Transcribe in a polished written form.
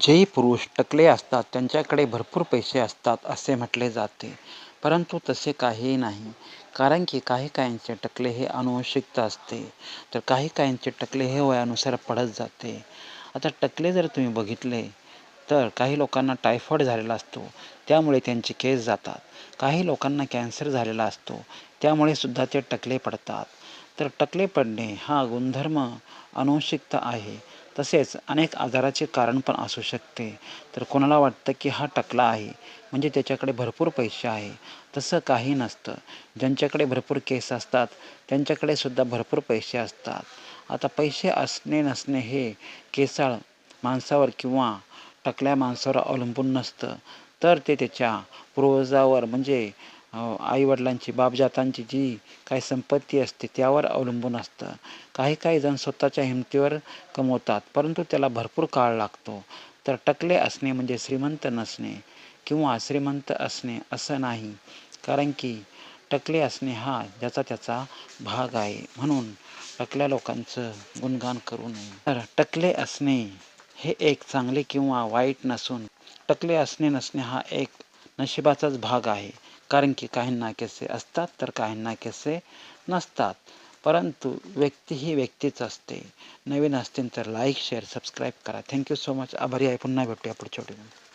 जेही पुरुष टकले असतात त्यांच्याकडे भरपूर पैसे असतात असे म्हटले जाते. परंतु तसे काहीही नाही. कारण की काही काहींचे टकले हे अनुवंशिकता असते, तर काही काहींचे टकले हे वयानुसार पडत जाते. आता टकले जर तुम्ही बघितले तर काही लोकांना टायफॉईड झालेला असतो, त्यामुळे त्यांचे केस जातात. काही लोकांना कॅन्सर झालेला असतो, त्यामुळे सुद्धा ते टकले पडतात. तर टकले पडणे हा गुणधर्म अनुवंशिकता आहे. तसेच अनेक आजाराचे कारण पण असू शकते. तर कोणाला वाटतं की हा टकला आहे म्हणजे त्याच्याकडे भरपूर पैसे आहे. तसं काही नसतं. ज्यांच्याकडे भरपूर केस असतात त्यांच्याकडे सुद्धा भरपूर पैसे असतात. आता पैसे असणे नसणे हे केसाळ माणसावर किंवा टकल्या माणसावर अवलंबून नसतं, तर ते त्याच्या पूर्वजावर म्हणजे आईवडिलांची बापजातांची जी काही संपत्ती असते त्यावर अवलंबून असतं. काही जण स्वतःच्या हिमतीवर कमवतात, परंतु त्याला भरपूर काळ लागतो. तर टकले असणे म्हणजे श्रीमंत नसणे किंवा श्रीमंत असणे असं नाही. कारण की टकले असणे हा ज्याचा त्याचा भाग आहे. म्हणून टकल्या लोकांचं गुणगान करू नये. तर टकले असणे हे एक चांगले किंवा वाईट नसून टकले असणे नसणे हा एक नशिबाचाच भाग आहे. कारण की काहींना केसे असतात तर काहींना केसे नसतात. परंतु व्यक्ती ही व्यक्तीच असते. नवीन असतील तर लाईक, शेअर, सबस्क्राईब करा. Thank you so much. आभारी आहे. पुन्हा भेटूया पुढच्या व्हिडिओमध्ये.